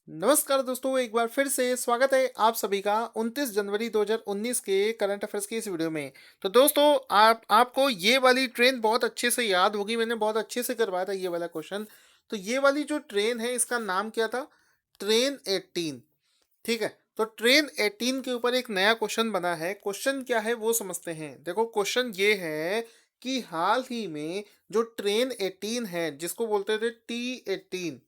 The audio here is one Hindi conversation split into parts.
नमस्कार दोस्तों, एक बार फिर से स्वागत है आप सभी का 29 जनवरी 2019 के करंट अफेयर्स की इस वीडियो में। तो दोस्तों, आपको ये वाली ट्रेन बहुत अच्छे से याद होगी। मैंने बहुत अच्छे से करवाया था ये वाला क्वेश्चन। तो ये वाली जो ट्रेन है इसका नाम क्या था? ट्रेन 18। ठीक है, तो ट्रेन 18 के ऊपर एक नया क्वेश्चन बना है। क्वेश्चन क्या है वो समझते हैं। देखो, क्वेश्चन ये है कि हाल ही में जो ट्रेन 18 है जिसको बोलते थे T18,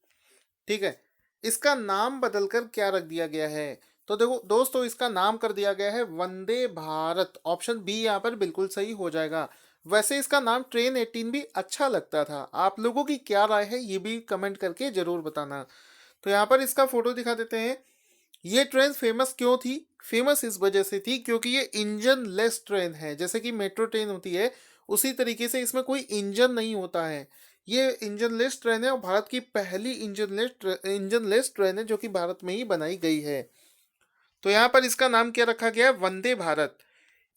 ठीक है, इसका नाम बदलकर क्या रख दिया गया है? तो देखो दोस्तों, इसका नाम कर दिया गया है वंदे भारत। ऑप्शन बी यहाँ पर बिल्कुल सही हो जाएगा। वैसे इसका नाम ट्रेन 18 भी अच्छा लगता था। आप लोगों की क्या राय है ये भी कमेंट करके जरूर बताना। तो यहाँ पर इसका फोटो दिखा देते हैं। ये ट्रेन फेमस क्यों थी? फेमस इस वजह से थी क्योंकि ये इंजन लेस ट्रेन है। जैसे कि मेट्रो ट्रेन होती है उसी तरीके से इसमें कोई इंजन नहीं होता है। ये इंजन लेस ट्रेन है और भारत की पहली इंजन लेस ट्रेन है जो कि भारत में ही बनाई गई है। तो यहाँ पर इसका नाम क्या रखा गया है? वंदे भारत।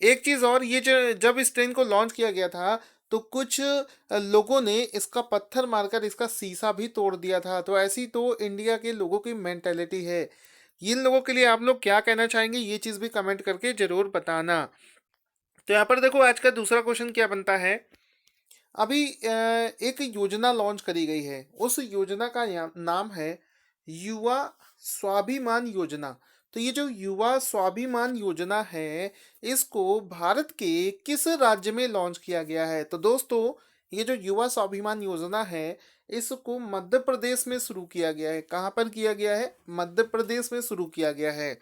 एक चीज और, ये जब इस ट्रेन को लॉन्च किया गया था तो कुछ लोगों ने इसका पत्थर मारकर इसका शीशा भी तोड़ दिया था। तो ऐसी तो इंडिया के लोगों की मेंटेलिटी है। इन लोगों के लिए आप लोग क्या कहना चाहेंगे ये चीज भी कमेंट करके जरूर बताना। तो यहाँ पर देखो, आज का दूसरा क्वेश्चन क्या बनता है। अभी एक योजना लॉन्च करी गई है। उस योजना का नाम है युवा स्वाभिमान योजना। तो ये जो युवा स्वाभिमान योजना है इसको भारत के किस राज्य में लॉन्च किया गया है? तो दोस्तों, ये जो युवा स्वाभिमान योजना है इसको मध्य प्रदेश में शुरू किया गया है। कहाँ पर किया गया है? मध्य प्रदेश में शुरू किया गया है।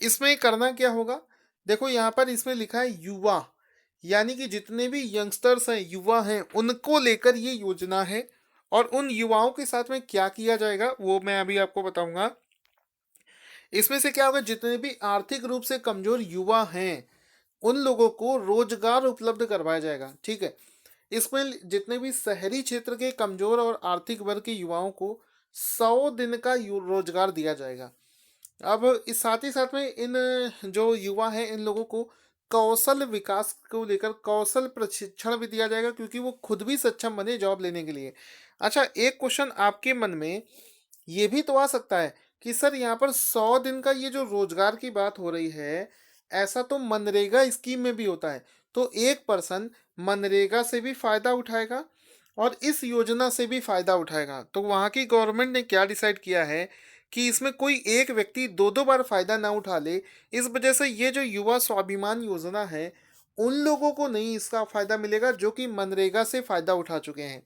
इसमें करना क्या होगा? देखो, यहाँ पर इसमें लिखा है युवा, यानी कि जितने भी यंगस्टर्स हैं, युवा हैं, उनको लेकर ये योजना है। और उन युवाओं के साथ में क्या किया जाएगा वो मैं अभी आपको बताऊंगा। इसमें से क्या होगा, जितने भी आर्थिक रूप से कमजोर युवा हैं उन लोगों को रोजगार उपलब्ध करवाया जाएगा। ठीक है, इसमें जितने भी शहरी क्षेत्र के कमजोर और आर्थिक वर्ग के युवाओं को 100 दिन का रोजगार दिया जाएगा। अब इस साथ ही साथ में इन जो युवा हैं इन लोगों को कौशल विकास को लेकर कौशल प्रशिक्षण भी दिया जाएगा क्योंकि वो खुद भी सक्षम बने जॉब लेने के लिए। अच्छा, एक क्वेश्चन आपके मन में ये भी तो आ सकता है कि सर यहाँ पर 100 दिन का ये जो रोजगार की बात हो रही है ऐसा तो मनरेगा स्कीम में भी होता है। तो एक पर्सन मनरेगा से भी फायदा उठाएगा और इस योजना से भी फायदा उठाएगा। तो वहाँ की गवर्नमेंट ने क्या डिसाइड किया है कि इसमें कोई एक व्यक्ति दो दो बार फायदा ना उठा ले। इस वजह से ये जो युवा स्वाभिमान योजना है उन लोगों को नहीं इसका फायदा मिलेगा जो कि मनरेगा से फायदा उठा चुके हैं।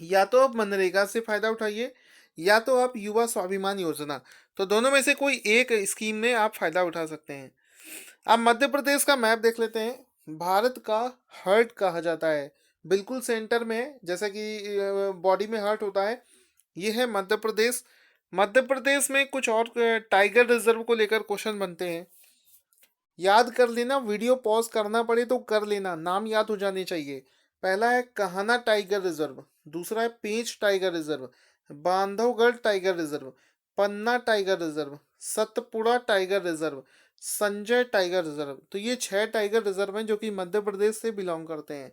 या तो आप मनरेगा से फायदा उठाइए या तो आप युवा स्वाभिमान योजना, तो दोनों में से कोई एक स्कीम में आप फायदा उठा सकते हैं। अब मध्य प्रदेश का मैप देख लेते हैं। भारत का हार्ट कहा जाता है, बिल्कुल सेंटर में है। जैसा कि बॉडी में हार्ट होता है, ये है मध्य प्रदेश। मध्य प्रदेश में कुछ और टाइगर रिजर्व को लेकर क्वेश्चन बनते हैं। याद कर लेना, वीडियो पॉज करना पड़े तो कर लेना, नाम याद हो जाने चाहिए। पहला है कान्हा टाइगर रिजर्व, दूसरा है Pench tiger reserve, Bandhavgarh tiger reserve, Panna tiger reserve, Satpura tiger reserve, Sanjay tiger reserve. तो ये 6 टाइगर रिजर्व हैं जो कि मध्य प्रदेश से बिलोंग करते हैं।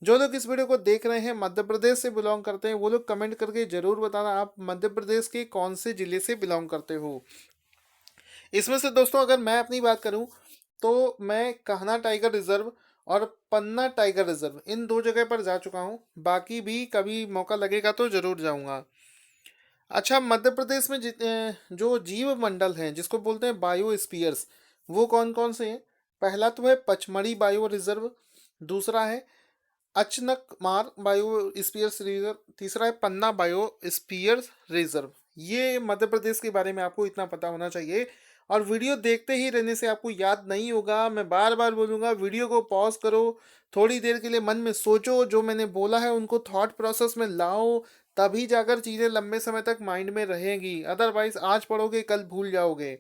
जो लोग इस वीडियो को देख रहे हैं मध्य प्रदेश से बिलोंग करते हैं वो लोग कमेंट करके जरूर बताना आप मध्य प्रदेश के कौन से जिले से बिलोंग करते हो। इसमें से दोस्तों अगर मैं अपनी बात करूं तो मैं कान्हा टाइगर रिजर्व और पन्ना टाइगर रिजर्व इन दो जगह पर जा चुका हूं। बाकी भी कभी मौका लगेगा तो जरूर जाऊंगा। अच्छा, मध्य प्रदेश में जो जीव मंडल हैं जिसको बोलते हैं बायोस्फीयर्स, वो कौन कौन से हैं? पहला तो है पचमढ़ी बायो रिजर्व, दूसरा है अचनकमार बायोस्फीयर्स रिजर्व, तीसरा है पन्ना बायोस्फीयर्स रिजर्व। ये मध्य प्रदेश के बारे में आपको इतना पता होना चाहिए। और वीडियो देखते ही रहने से आपको याद नहीं होगा। मैं बार बार बोलूँगा, वीडियो को पॉज करो, थोड़ी देर के लिए मन में सोचो, जो मैंने बोला है उनको थॉट प्रोसेस में लाओ, तभी जाकर चीज़ें लंबे समय तक माइंड में रहेंगी। अदरवाइज आज पढ़ोगे कल भूल जाओगे।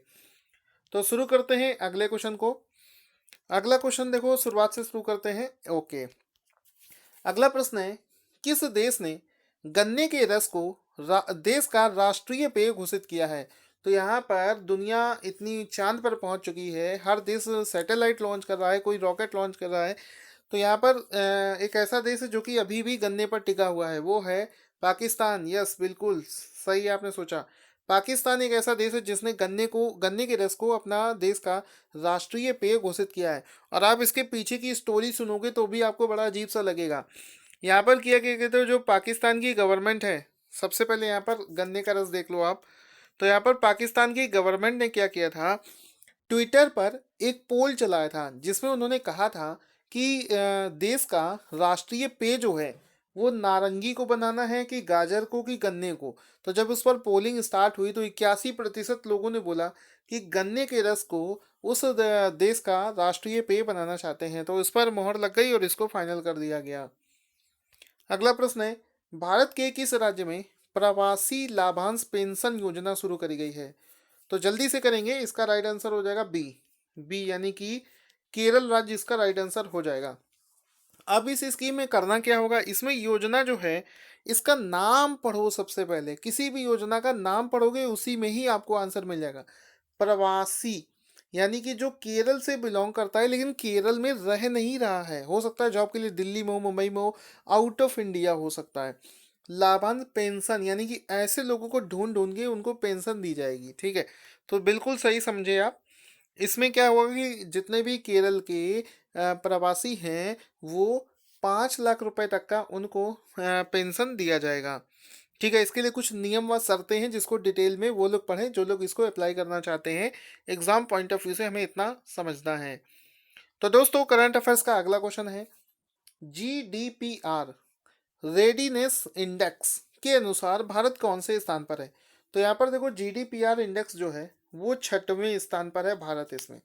तो शुरू करते हैं अगले क्वेश्चन को। अगला क्वेश्चन देखो, शुरुआत से शुरू करते हैं। ओके, अगला प्रश्न है, किस देश ने गन्ने के रस को देश का राष्ट्रीय पेय घोषित किया है? तो यहाँ पर दुनिया इतनी चांद पर पहुंच चुकी है, हर देश सैटेलाइट लॉन्च कर रहा है, कोई रॉकेट लॉन्च कर रहा है। तो यहाँ पर एक ऐसा देश है जो कि अभी भी गन्ने पर टिका हुआ है, वो है पाकिस्तान। यस, बिल्कुल सही आपने सोचा। पाकिस्तान एक ऐसा देश है जिसने गन्ने के रस को अपना देश का राष्ट्रीय पेय घोषित किया है। और आप इसके पीछे की स्टोरी सुनोगे तो भी आपको बड़ा अजीब सा लगेगा। यहाँ पर किया क्या कहते हो, जो पाकिस्तान की गवर्नमेंट है, सबसे पहले यहाँ पर गन्ने का रस देख लो आप। तो यहाँ पर पाकिस्तान की गवर्नमेंट ने क्या किया था, ट्विटर पर एक पोल चलाया था जिसमें उन्होंने कहा था कि देश का राष्ट्रीय पेय जो है वो नारंगी को बनाना है कि गाजर को कि गन्ने को। तो जब उस पर पोलिंग स्टार्ट हुई तो 81% लोगों ने बोला कि गन्ने के रस को उस देश का राष्ट्रीय पेय बनाना चाहते हैं। तो इस पर मोहर लग गई और इसको फाइनल कर दिया गया। अगला प्रश्न है, भारत के किस राज्य में प्रवासी लाभांश पेंशन योजना शुरू करी गई है? तो जल्दी से करेंगे, इसका राइट आंसर हो जाएगा बी। बी यानी कि केरल राज्य इसका राइट आंसर हो जाएगा। अब इस स्कीम में करना क्या होगा, इसमें योजना जो है इसका नाम पढ़ो। सबसे पहले किसी भी योजना का नाम पढ़ोगे उसी में ही आपको आंसर मिल जाएगा। प्रवासी यानी कि जो केरल से बिलोंग करता है लेकिन केरल में रह नहीं रहा है, हो सकता है जॉब के लिए दिल्ली में हो, मुंबई में हो, आउट ऑफ इंडिया हो सकता है। लाभांश पेंशन यानी कि ऐसे लोगों को ढूंढ ढूंढ के उनको पेंशन दी जाएगी। ठीक है, तो बिल्कुल सही समझे आप। इसमें क्या होगा कि जितने भी केरल के प्रवासी हैं वो 5 लाख रुपए तक का उनको पेंशन दिया जाएगा। ठीक है, इसके लिए कुछ नियम व शर्तें हैं जिसको डिटेल में वो लोग पढ़ें जो लोग इसको अप्लाई करना चाहते हैं। एग्जाम पॉइंट ऑफ व्यू से हमें इतना समझना है। तो दोस्तों करंट अफेयर्स का अगला क्वेश्चन है, GDPR रेडीनेस इंडेक्स के अनुसार भारत कौन से स्थान पर है? तो यहाँ पर देखो GDPR इंडेक्स जो है वो 6वें स्थान पर है भारत इसमें।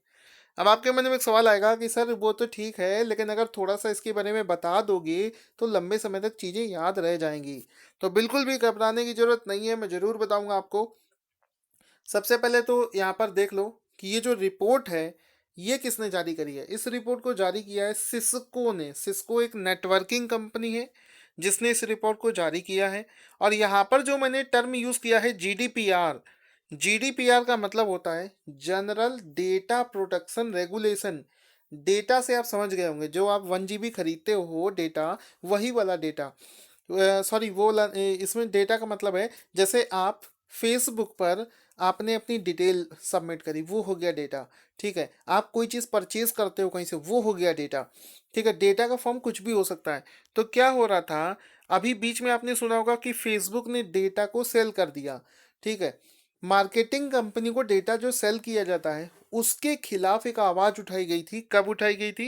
अब आपके मन में एक सवाल आएगा कि सर वो तो ठीक है लेकिन अगर थोड़ा सा इसके बारे में बता दोगे तो लंबे समय तक चीज़ें याद रह जाएंगी। तो बिल्कुल भी घबराने की जरूरत नहीं है, मैं ज़रूर बताऊंगा आपको। सबसे पहले तो यहाँ पर देख लो कि ये जो रिपोर्ट है ये किसने जारी करी है। इस रिपोर्ट को जारी किया है सिस्को ने। सिस्को एक नेटवर्किंग कंपनी है जिसने इस रिपोर्ट को जारी किया है। और यहाँ पर जो मैंने टर्म यूज़ किया है GDPR, GDPR का मतलब होता है general data protection regulation. Data से आप समझ गए होंगे, जो आप 1 GB खरीदते हो डेटा, वही वाला डेटा। सॉरी वो इसमें डेटा का मतलब है जैसे आप फेसबुक पर आपने अपनी डिटेल सबमिट करी, वो हो गया डेटा। ठीक है, आप कोई चीज़ परचेज करते हो कहीं से, वो हो गया डेटा। ठीक है, डेटा का फॉर्म कुछ भी हो सकता है। तो क्या हो रहा था, अभी बीच में आपने सुना होगा कि फेसबुक ने डेटा को सेल कर दिया। ठीक है, मार्केटिंग कंपनी को डेटा जो सेल किया जाता है उसके खिलाफ एक आवाज़ उठाई गई थी। कब उठाई गई थी?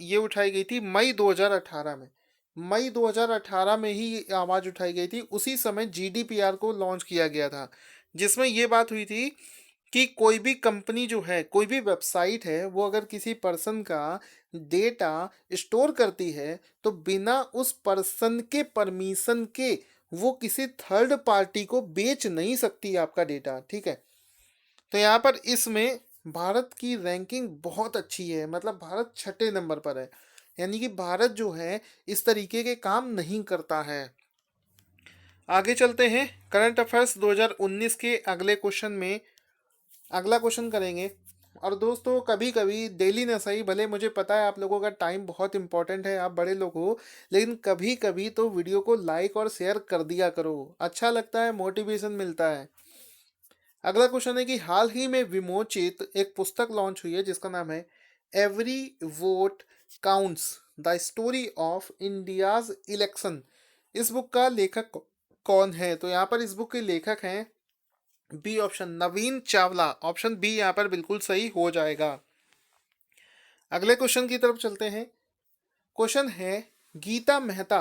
ये उठाई गई थी मई 2018 में। मई 2018 में ही आवाज़ उठाई गई थी। उसी समय GDPR को लॉन्च किया गया था जिसमें ये बात हुई थी कि कोई भी कंपनी जो है, कोई भी वेबसाइट है, वो अगर किसी पर्सन का डेटा स्टोर करती है तो बिना उस पर्सन के परमिशन के वो किसी थर्ड पार्टी को बेच नहीं सकती आपका डेटा। ठीक है, तो यहाँ पर इसमें भारत की रैंकिंग बहुत अच्छी है, मतलब भारत 6 नंबर पर है। यानी कि भारत जो है इस तरीके के काम नहीं करता है। आगे चलते हैं करंट अफेयर्स 2019 के अगले क्वेश्चन में। अगला क्वेश्चन करेंगे। और दोस्तों कभी कभी डेली ना सही, भले मुझे पता है आप लोगों का टाइम बहुत इंपॉर्टेंट है, आप बड़े लोग हो, लेकिन कभी कभी तो वीडियो को लाइक और शेयर कर दिया करो, अच्छा लगता है, मोटिवेशन मिलता है। अगला क्वेश्चन है कि हाल ही में विमोचित एक पुस्तक लॉन्च हुई है जिसका नाम है every vote counts the story of India's election. इस बुक का लेखक कौन है? तो यहाँ पर इस बुक के लेखक हैं बी ऑप्शन, नवीन चावला। ऑप्शन बी यहाँ पर बिल्कुल सही हो जाएगा। अगले क्वेश्चन की तरफ चलते हैं। क्वेश्चन है, गीता मेहता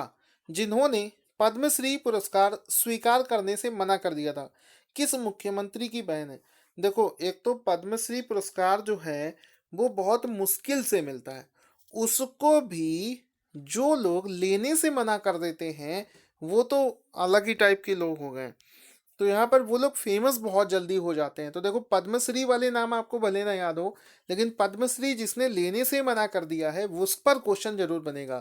जिन्होंने पद्मश्री पुरस्कार स्वीकार करने से मना कर दिया था, किस मुख्यमंत्री की बहन है? देखो एक तो पद्मश्री पुरस्कार जो है वो बहुत मुश्किल से मिलता है, उसको भी जो लोग लेने से मना कर देते हैं वो तो अलग ही टाइप के लोग हो गए। तो यहाँ पर वो लोग फेमस बहुत जल्दी हो जाते हैं। तो देखो पद्मश्री वाले नाम आपको भले ना याद हो, लेकिन पद्मश्री जिसने लेने से मना कर दिया है उस पर क्वेश्चन जरूर बनेगा।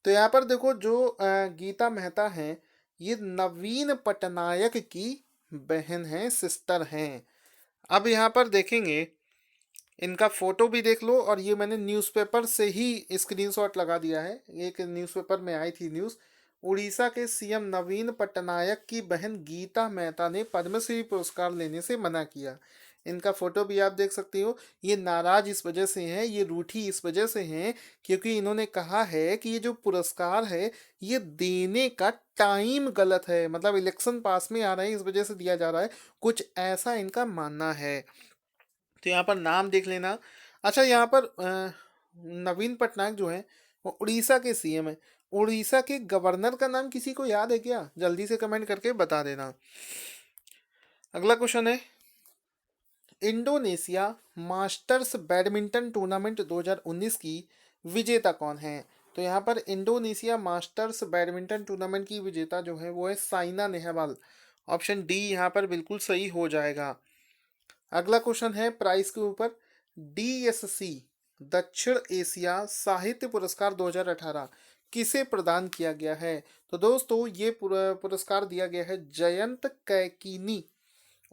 तो यहाँ पर देखो जो गीता मेहता हैं ये नवीन पटनायक की बहन है, सिस्टर हैं। अब यहाँ पर देखेंगे, इनका फोटो भी देख लो, और ये मैंने न्यूज़पेपर से ही स्क्रीनशॉट लगा दिया है, एक न्यूज़पेपर में आई थी न्यूज़, उड़ीसा के सीएम नवीन पटनायक की बहन गीता मेहता ने पद्मश्री पुरस्कार लेने से मना किया। इनका फोटो भी आप देख सकते हो। ये नाराज इस वजह से हैं, ये रूठी इस वजह से हैं क्योंकि इन्होंने कहा है कि ये जो पुरस्कार है ये देने का टाइम गलत है, मतलब इलेक्शन पास में आ रहे हैं इस वजह से दिया जा रहा है, कुछ ऐसा इनका मानना है। तो यहाँ पर नाम देख लेना। अच्छा, यहाँ पर नवीन पटनायक जो है वो उड़ीसा के सीएम है। उड़ीसा के गवर्नर का नाम किसी को याद है क्या? जल्दी से कमेंट करके बता देना। अगला क्वेश्चन है, इंडोनेशिया मास्टर्स बैडमिंटन टूर्नामेंट 2019 की विजेता कौन है? तो यहाँ पर इंडोनेशिया मास्टर्स बैडमिंटन टूर्नामेंट की विजेता जो है वो है साइना नेहवाल। ऑप्शन डी यहाँ पर बिल्कुल सही हो जाएगा। अगला क्वेश्चन है प्राइस के ऊपर, डीएससी दक्षिण एशिया साहित्य पुरस्कार 2018 किसे प्रदान किया गया है? तो दोस्तों ये पुरस्कार दिया गया है जयंत कैकीनी।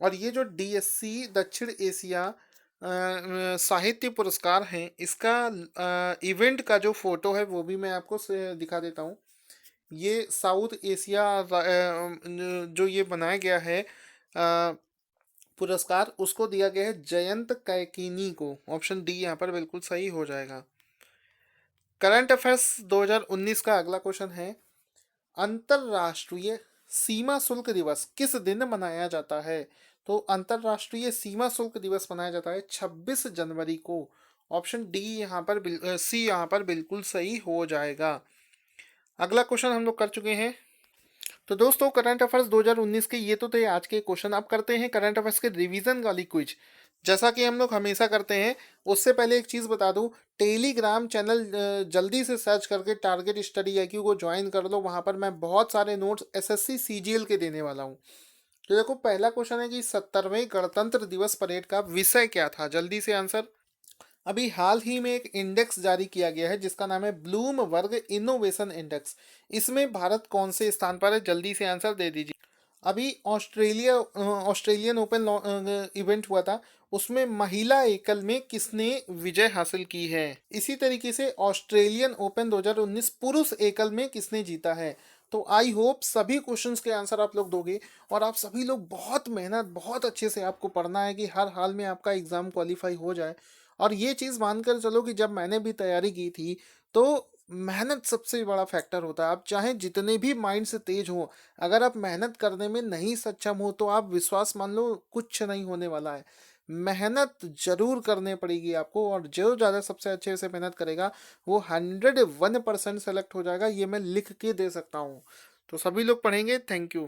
और ये जो डीएससी दक्षिण एशिया साहित्य पुरस्कार हैं, इसका इवेंट का जो फोटो है वो भी मैं आपको दिखा देता हूँ। ये साउथ एशिया जो ये बनाया गया है पुरस्कार, उसको दिया गया है जयंत कैकीनी को। ऑप्शन डी यहाँ पर बिल्कुल सही हो जाएगा। करंट अफेयर्स 2019 का अगला क्वेश्चन है, अंतरराष्ट्रीय सीमा शुल्क दिवस किस दिन मनाया जाता है? तो अंतरराष्ट्रीय सीमा शुल्क दिवस मनाया जाता है 26 जनवरी को। ऑप्शन डी यहाँ पर सी यहाँ पर बिल्कुल सही हो जाएगा। अगला क्वेश्चन हम लोग कर चुके हैं। तो दोस्तों करंट अफेयर्स 2019 के ये तो थे आज के क्वेश्चन। अब करते हैं करंट अफेयर्स के रिवीजन वाली क्विज, जैसा कि हम लोग हमेशा करते हैं। उससे पहले एक चीज़ बता दूं, टेलीग्राम चैनल जल्दी से सर्च करके टारगेट स्टडी IQ को ज्वाइन कर लो। वहाँ पर मैं बहुत सारे नोट्स SSC CGL के देने वाला हूँ। तो देखो पहला क्वेश्चन है कि 70वें गणतंत्र दिवस परेड का विषय क्या था? जल्दी से आंसर। अभी हाल ही में एक इंडेक्स जारी किया गया है जिसका नाम है ब्लूमबर्ग इनोवेशन इंडेक्स। इसमें भारत कौन से स्थान पर है? जल्दी से आंसर दे दीजिए। अभी ऑस्ट्रेलियन ओपन इवेंट हुआ था, उसमें महिला एकल में किसने विजय हासिल की है? इसी तरीके से ऑस्ट्रेलियन ओपन 2019 पुरुष एकल में किसने जीता है? तो आई होप सभी क्वेश्चंस के आंसर आप लोग दोगे। और आप सभी लोग बहुत मेहनत, बहुत अच्छे से आपको पढ़ना है कि हर हाल में आपका एग्ज़ाम क्वालिफाई हो जाए। और ये चीज़ मानकर चलो कि जब मैंने भी तैयारी की थी तो मेहनत सबसे बड़ा फैक्टर होता है। आप चाहे जितने भी माइंड से तेज हो, अगर आप मेहनत करने में नहीं सक्षम हो तो आप विश्वास मान लो कुछ नहीं होने वाला है। मेहनत जरूर करने पड़ेगी आपको, और जो ज़्यादा सबसे अच्छे से मेहनत करेगा वो 101% सेलेक्ट हो जाएगा, ये मैं लिख के दे सकता हूँ। तो सभी लोग पढ़ेंगे। Thank you.